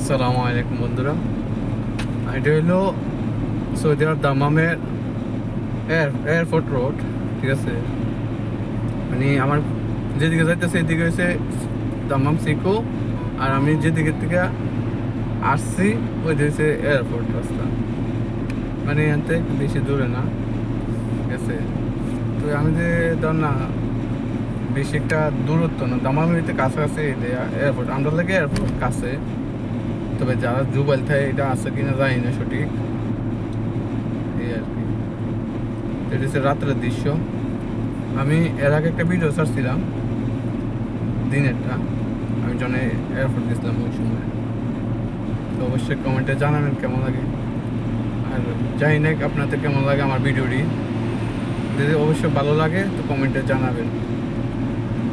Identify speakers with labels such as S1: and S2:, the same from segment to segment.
S1: আসসালামু আলাইকুম বন্ধুরা। এটা হলো সৌদি আরব দামামের এয়ারপোর্ট রোড। ঠিক আছে, মানে আমার যেদিকে যাইতেছে এদিকে হচ্ছে দামাম সিকো, আর আমি যেদিকে থেকে আসছি ওই হচ্ছে এয়ারপোর্ট রাস্তা। মানে এতে বেশি দূরে না, ঠিক আছে। তো আমি যে ধর না বেশি একটা দূরত্ব না, দামামের কাছাকাছি এয়ারপোর্ট, আমরা লাগে এয়ারপোর্ট কাছে। তবে যারা জুবাইল থাকে এটা আছে কিনা জানি না সঠিক, এই আর কি। এটা হচ্ছে রাত্রের দৃশ্য। আমি এর আগে একটা ভিডিও ছাড়ছিলাম দিনেরটা, আমি জনে এয়ারপোর্ট গেছিলাম ওই সময়। তো অবশ্যই কমেন্টে জানাবেন কেমন লাগে, আর জানি না আপনাদের কেমন লাগে আমার ভিডিওটি। যদি অবশ্যই ভালো লাগে তো কমেন্টে জানাবেন।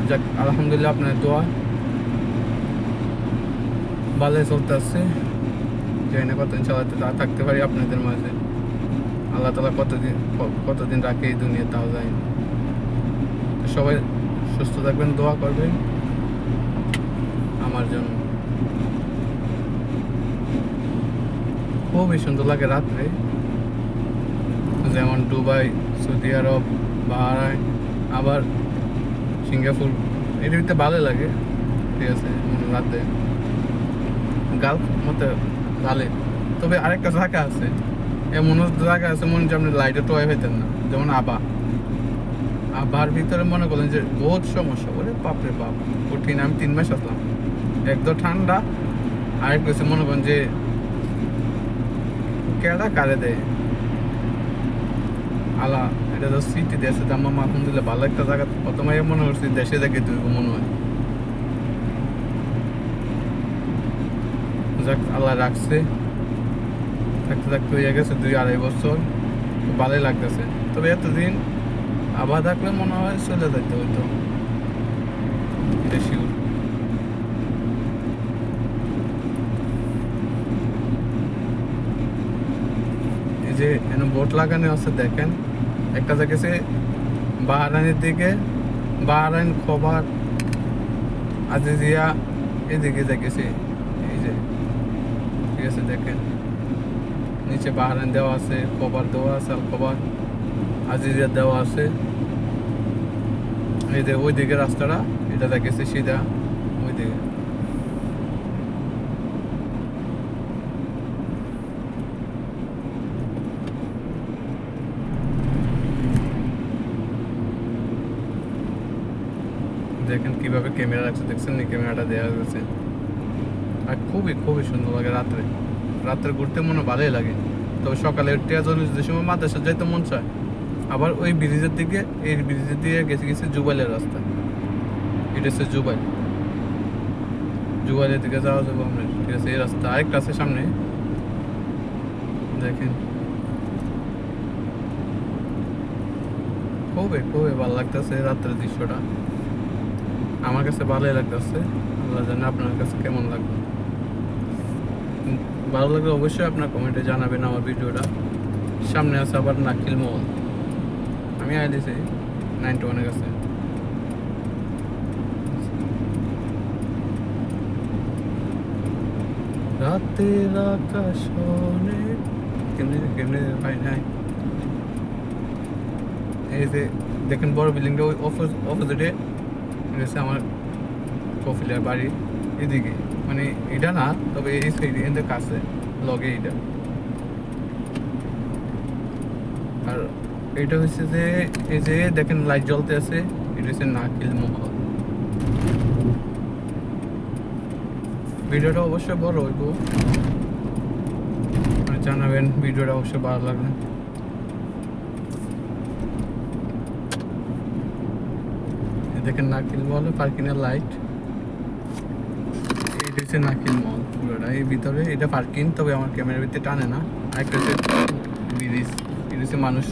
S1: যাক, আলহামদুলিল্লাহ আপনার দোয়া ভালোই চলতে আসছে। জানি না কতদিন চালাতে থাকতে পারি আপনাদের মাঝে। আল্লাহ তালা কতদিন রাখে এই দুনিয়া তাও যায় না। তো সবাই সুস্থ থাকবেন, দোয়া করবেন আমার জন্য। খুবই সুন্দর লাগে রাত্রে, যেমন দুবাই, সৌদি আরব, বাহরাইন, আবার সিঙ্গাপুর, এর ভিতরে ভালো লাগে। ঠিক আছে, রাতে গালফ মতো ভালো। তবে আরেকটা জায়গা আছে, এমন জায়গা আছে মনে হচ্ছে আপনি লাইটে টোয়াই পেতেন না, যেমন আবার ভিতরে মনে করলেন যে বহুত সমস্যা। ওরে বাপরে বাপ, কঠিন। আমি 3 মাস আসলাম, একদম ঠান্ডা। আরেক কিছু মনে করেন যে কেডা কারে দেয় আলা। এটা তো সিটি দেশে দাম্মা আলহামদুলিল্লাহ ভালো একটা জায়গা। প্রথমে মনে করছি দেশে দেখে তুই মনে হয়। যাক, আল্লাহ রাখছে, থাকতে থাকতে হয়ে গেছে 2-2.5 বছর। ভালোই লাগতেছে। তবে এতদিন আবার থাকলে মনে হয় চলে যেতে হইতো, এটা শিওর। এই যে এখানে বোট লাগানো আছে দেখেন, একটা জায়গাছে বাহরাইনের দিকে, বাহরাইন, খোবার, আজিজিয়া, এদিকে দেখেছি। এই যে ঠিক আছে দেখেন, নিচে বাহরাইন দেওয়া আছে, খোবার দেওয়া আছে, আল খোবার, আজিজিয়া দেওয়া আছে। এই যে ওই দিকে রাস্তাটা, এটা দেখেছি সিধা ওই দিকে। দেখেন কিভাবে ক্যামেরা রাখছে, দেখছেন নি ক্যামেরাটা দেওয়া গেছে। আর খুবই খুবই সুন্দর লাগে রাত্রে। রাত্রে ঘুরতে মনে ভালোই লাগে। তবে সকালে যে সময় মাদ্রাসা যাইতে মন চায়, আবার ওই ব্রিজের দিকে, এই ব্রিজের দিকে গেছে জুবাইলের রাস্তা। এটা হচ্ছে জুবাইলের দিকে যাওয়া যাবো আমরা। ঠিক আছে, এই রাস্তা আরেকটা আছে সামনে, দেখেন। খুবই খুবই ভালো লাগতেছে রাত্রের দৃশ্যটা, আমার কাছে ভালোই লাগতেছে। আল্লাহ জানে আপনার কাছে কেমন লাগবে। ভালো লাগলে অবশ্যই আপনার কমেন্টে জানাবেন আমার ভিডিওটা। সামনে আছে আবার নাকিল মল, আমি আইতেছি 91-এর কাছে। রাতের আকাশ অনেক, কেমনি কেমনি ভাই নাই। এই যে দেখেন বড় বিল্ডিংটা, ওই অপোজিটে রয়েছে আমার কফিলের বাড়ি। এদিকে মানে এটা না, তবে এই সাইডে এদের কাছে লগে এটা। আর এটা হচ্ছে যে এই যে দেখেন লাইট জ্বলতে আছে, এটা হচ্ছে নাকিল মহল। ভিডিওটা অবশ্যই বড় হইব, জানাবেন ভিডিওটা অবশ্যই ভালো লাগবে। দেখেন নাকিল মহল পার্কিংয়ের লাইট, এটা হচ্ছে নাকিল মহল পুরোটা। এই ভিতরে এটা পার্কিং, তবে আমার ক্যামেরার ভিতরে টানে না। আরেকটা হচ্ছে ব্রিজ, এটা হচ্ছে মানুষ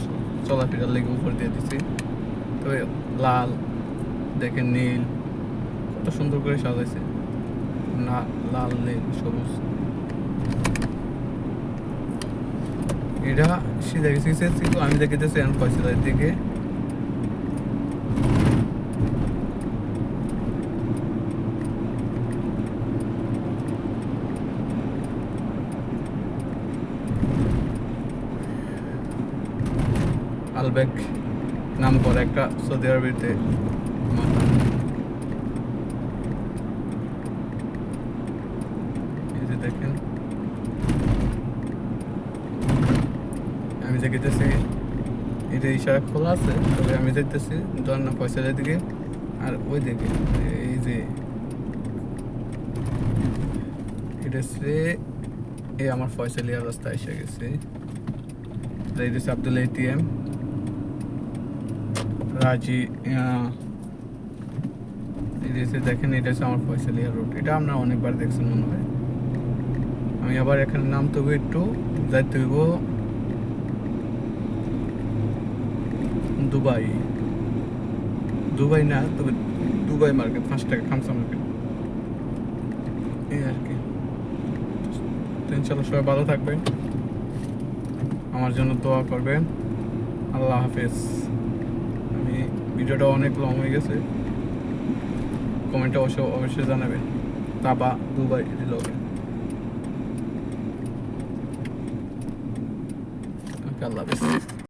S1: চলাফেরার লেগে উপর দিয়ে দিচ্ছে। তবে লাল, দেখেন নীল, কত সুন্দর করে সাজাইছে না, লাল নীল সবুজ। এটা সিধা গেছে, আমি দেখেছি এখন কয়সালের দিকে। আলবেক নাম করে একটা সৌদি আরবিতে মাথা। এই যে দেখেন আমি যে গেতেছি, এটা ইশারা খোলা আছে, তবে আমি দেখতেছি ঝর্ণা ফয়সালের দিকে, আর ওই দিকে এই যে এটা হচ্ছে এই আমার ফয়সালিয়া রাস্তা এসে গেছে। এটা হচ্ছে আব্দুল এটিএম রাজি। এটা হচ্ছে দেখেন, এটা হচ্ছে আমার ফয়সালিয়া রোড। এটা আপনারা অনেকবার দেখছেন মনে হয়। আমি আবার এখানে নামতে হবে, একটু যাইতে হইব দুবাই। দুবাই না, তবে দুবাই মার্কেট 5 টাকা খামসা মার্কেট, এই আর কি। তো ইনশাল্লাহ সবাই ভালো থাকবেন, আমার জন্য দোয়া করবেন। আল্লাহ হাফেজ। আমি ভিডিওটা অনেক লং হয়ে গেছে, কমেন্টে অবশ্যই জানাবেন। তাবা দুবাই রিলগে। ওকে, আল্লাহ হাফেজ।